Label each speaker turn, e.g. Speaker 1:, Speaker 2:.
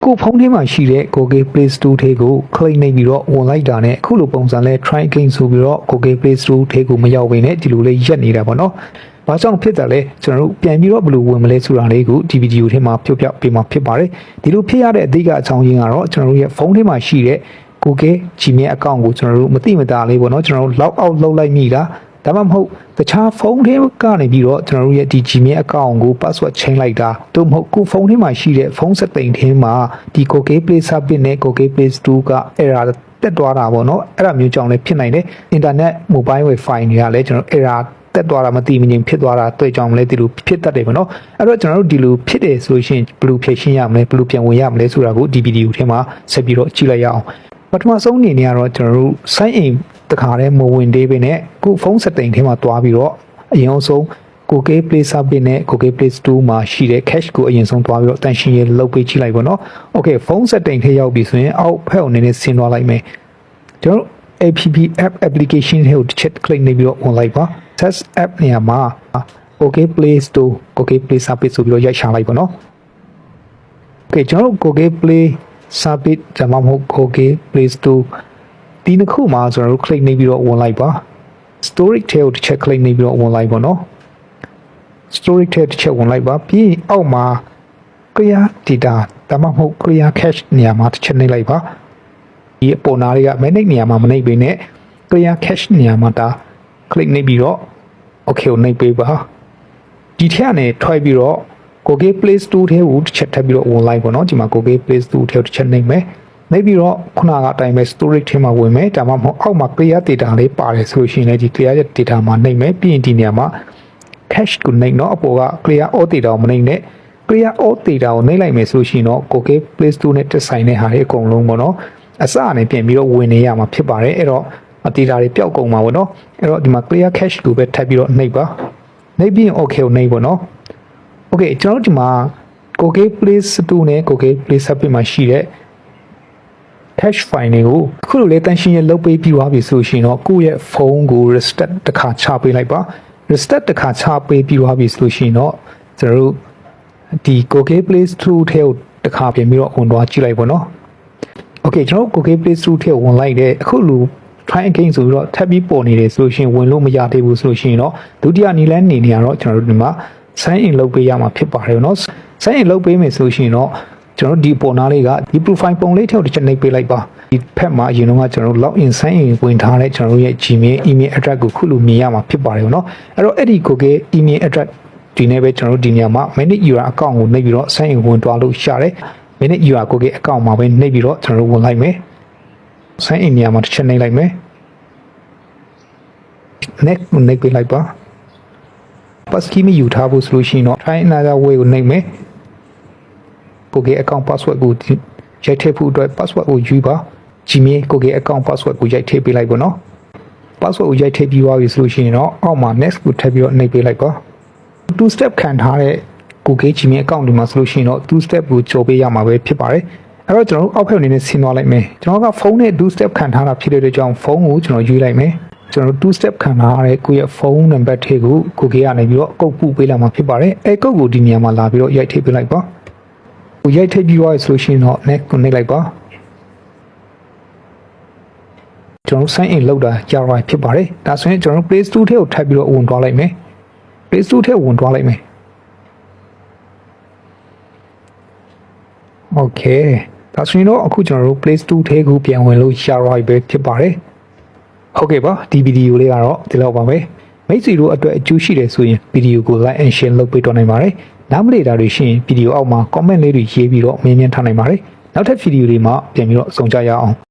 Speaker 1: ကိုဖုန်းထဲမှာရှိတဲ့ Google Play Store ထဲကို click နှိပ်ပြီးတော့ဝင်လိုက်တာနဲ့အခုလိုပုံစံလဲ try again ဆိုပြီးတော့ Google Play Store ထဲကိုမရောက်ဘဲနဲ့ဒီလိုလေးရက်နေတာပေါ့နော်။ဘာကြောင့်ဖြစ်တယ်လဲကျွန်တော်တို့ပြန်ပြီးတော့ဘယ်လိုဝင်မလဲဆိုတာလေးကိုဒီဗီဒီယိုထဲမှာပြောပြပေးမှာဖြစ်ပါတယ်။ဒီလိုဖြစ်ရတဲ့အဓိကအကြောင်းရင်းကတော့ကျွန်တော်တို့ရဲ့ဖုန်းထဲမှာရှိတဲ့ Google Gmail account ကိုကျွန်တော်တို့မသိမသာလေးပေါ့နော်ကျွန်တော်တို့ log out လုပ်လိုက်မိတာဒါမှမဟုတ်တခြားဖုန်းထဲကနေပြီးတော့ကျွန်တော်တို့ရဲ့ဒီ Gmail account ကို password change လိုက်တာတို့မဟုတ်ကိုဖုန်းထဲမှာရှိတဲ့ဖုန်းsetting ထဲမှာဒီ Google Play Service နဲ့ Google Play Store က error တက်သွားတာပေါ့နော်အဲ့ဒါမျိုးကြောင့်လည်းဖြစ်နိုင်တယ် internet mobile wifi တွေကလည်းကျွန်တော် error တက်သွားတာမသိမငြိမ်ဖြစ်သွားတာတွေ့ကြောင်လည်းဒီလိုဖြစ်တတ်တယ်ပေါ့နော်အဲ့တော့ကျွန်တော်တို့ဒီလိုဖြစ်တယ်ဆိုရင်ဘယ်လိုဖြေရှင်းရမလဲဘယ်လိုပြန်ဝင်ရမလဲဆိုတာကိုဒီဗီဒီယိုထဲမှာဆက်ပြီးတော့ကြည့်လိုက်ရအောင်ပထမဆုံးအနေနဲ့ကတော့ကျွန်တော်တို့ sign in တခါတည်းမဝင်သေးဘဲနဲ့ကိုဖုန်း setting ထဲမှာတွားပြီးတော့အရင်ဆုံး Google Play Service နဲ့ Google Play Store မှာရှိတဲ့ cache ကိုအရင်ဆုံးတွားပြီးတော့တန်ရှင်းရလုပ်ပေးကြည့်လိုက်ပါတော့ Okay ဖုန်း setting ထဲရောက်ပြီဆိုရင်အောက်ဖက်ကိုနည်းနည်းဆင်းသွားလိုက်မယ်ကျွန်တော် app application ထဲကိုတစ်ချက် click နေပြီးတော့ on လိုက်ပါ test app နေရာမှာ Google Play Store Google Play Service ဆိုပြီးတော့ရိုက်ရှာလိုက်ပါနော် Okay ကျွန်တော် Google Play Service ဒါမှမဟုတ် Google Play Store ဒီနှစ်ခုမှာကျွန်တော်တို့ click နေပြီးတော့ဝင်လိုက်ပါ storage ထဲကိုတစ်ချက် click နေပြီးတော့ဝင်လိုက်ပါနော် storage ထဲတစ်ချက်ဝင်လိုက်ပါပြီးရင်အောက်မှာ clear data ဒါမှမဟုတ် clear cache နေရာမှာတစ်ချက်နှိပ်လိုက်ပါဒီအပေါ်နာတွေက manage နေရာမှာမနှိပ်ပေးနဲ့ clear cache နေရာမှာဒါ click နေပြီးတော့ okay ကိုနှိပ်ပေးပါဒီထက်ကနေထွက်ပြီးတော့ Google Play Store ထဲကိုတစ်ချက်ထပ်ပြီးတော့ဝင်လိုက်ပါနော်ဒီမှာ Google Play Store ထဲကိုတစ်ချက်နှိပ်မယ်နှိပ်ပြီးတော့ခုနကအတိုင်းပဲ storage ထဲမှာဝင်မယ်ဒါမှမဟုတ်အောက်မှာ clear data လေးပါတယ်ဆိုလို့ရှိရင်လည်းဒီ clear data မှာနှိပ်မယ်ပြီးရင်ဒီနေရာမှာ cache ကိုနှိပ်တော့အပေါ်က clear all data ကိုမနှိပ်နဲ့ clear all data ကိုနှိပ်လိုက်မယ်ဆိုလို့ရှိရင်တော့ Google Play Store နဲ့တက်ဆိုင်တဲ့ဟာတွေအကုန်လုံးပေါ့နော်အစအနေပြန်ပြီးတော့ဝင်နေရမှာဖြစ်ပါတယ်အဲ့တော့data တွေပျောက်ကုန်မှာပေါ့နော်အဲ့တော့ဒီမှာ clear cache ကိုပဲထပ်ပြီးတော့နှိပ်ပါနှိပ်ပြီးရင် okay ကိုနှိပ်ပေါ့နော် okay ကျွန်တော်ဒီမှာ Google Play Store နဲ့ Google Play Service မှာရှိတဲ့ cache file တွေကိုအခုလိုလေတန်ရှင်းရလုပ်ပေးပြီးသွားပြီဆိုရှင်တော့ကိုယ့်ရဲ့ဖုန်းကို restart တစ်ခါချပေးလိုက်ပါ restart တစ်ခါချပေးပြီးသွားပြီဆိုရှင်တော့ကျွန်တော်တို့ဒီ Google Play Store ထဲကိုတစ်ခါပြင်ပြီးတော့ဝင်သွားကြည့်လိုက်ပါနော် okay ကျွန်တော် Google Play Store ထဲကိုဝင်လိုက်တဲ့အခုလို try again ဆိုပြီးတော့ထပ်ပြီးပေါ်နေတယ်ဆိုရှင်ဝင်လို့မရသေးဘူးဆိုရှင်တော့ဒုတိယနည်းလမ်းနေနေရတော့ကျွန်တော်တို့ဒီမှာ sign in လုပ်ပေးရမှာဖြစ်ပါတယ်เนาะ sign in လုပ်ပေးမယ်ဆိုရှင်တော့ကျွန်တော်ဒီပေါ်နာလေးကဒီ profile ပုံလေးထဲကိုတစ်ချက်နှိပ်ပေးလိုက်ပါဒီဖက်မှာအရင်တော့ကျွန်တော် log in sign in ဝင်ထားတဲ့ကျွန်တော်ရဲ့ Gmail email address ကိုခုလိုမြင်ရမှာဖြစ်ပါတယ်เนาะအဲ့တော့အဲ့ဒီ Google email address ဒီနေ့ပဲကျွန်တော်ဒီနေရာမှာ manage your account ကိုနှိပ်ပြီးတော့ sign in ဝင်သွားလို့ရတယ် manage your Google account မှာပဲနှိပ်ပြီးတော့ကျွန်တော်ဝင်လိုက်မယ် sign in နေရာမှာတစ်ချက်နှိပ်လိုက်မယ် next ကိုနှိပ်ပေးလိုက်ပါ passkey မယူထားဖို့ဆိုလို့ရှိရင်တော့ try another way ကိုနှိပ်မယ် Google account password ကိုရိုက်ထည့်ဖို့အတွက် password ကိုယူပါ Gmail Google account password ကိုရိုက်ထည့်ပေးလိုက်ပါနော် password ကိုရိုက်ထည့်ပြီးသွားပြီဆိုလို့ရှိရင်တော့အောက်မှာ next ကိုထည့်ပြီးတော့နှိပ်ပေးလိုက်ပါ two step ခံထားတဲ့ Google Gmail account ဒီမှာဆိုလို့ရှိရင်တော့ two step ကိုကြော်ပေးရမှာပဲဖြစ်ပါတယ်အဲ့တော့ကျွန်တော်တို့အောက်ဖက်အနေနဲ့ဆင်းသွားလိုက်မယ်ကျွန်တော်ကဖုန်းနဲ့ two step ခံထားတာဖြစ်တဲ့အတွက်ကြောင့်ဖုန်းကိုကျွန်တော်ယူလိုက်မယ်ကျွန်တော် two step ခံထားရတဲ့ကိုယ့်ရဲ့ဖုန်းနံပါတ်ထဲကို Google ကနေပြီးတော့အကုတ်ပို့ပေးလာမှာဖြစ်ပါတယ်အဲ့ကုတ်ကိုဒီနေရာမှာလာပြီးတော့ရိုက်ထည့်ပေးလိုက်ပါကိုရိုက်ထည့်ပြီးသွားဆိုလို့ရှိရင်တော့ next ကိုနှိပ်လိုက်ပါကျွန်တော် sign in လုပ်တာကြာသွားဖြစ်ပါတယ်ဒါဆိုရင်ကျွန်တော် Play Store ထဲကိုထပ်ပြီးတော့ဝင်သွားလိုက်မယ် Play Store ထဲဝင်သွားလိုက်မယ် Okay ဒါဆိုရင်တော့အခုကျွန်တော်တို့ Play Store ထဲကိုပြန်ဝင်လို့ကြာသွားပြီဖြစ်ပါတယ်ဟုတ်ကဲ့ပါဒီဗီဒီယိုလေးကတော့ဒီလောက်ပါပဲမိတ်ဆွေတို့အတွက်အကျိုးရှိတယ်ဆိုရင်ဗီဒီယိုကို like and share လုပ်ပေးတော့နိုင်ပါတယ်နားမလည်တာတွေရှိရင်ဗီဒီယိုအောက်မှာ comment လေးတွေရေးပြီးတော့မေးမြန်းထားနိုင်ပါတယ်နောက်ထပ်ဗီဒီယိုတွေမှာပြန်ပြီးတော့ဆုံကြရအောင်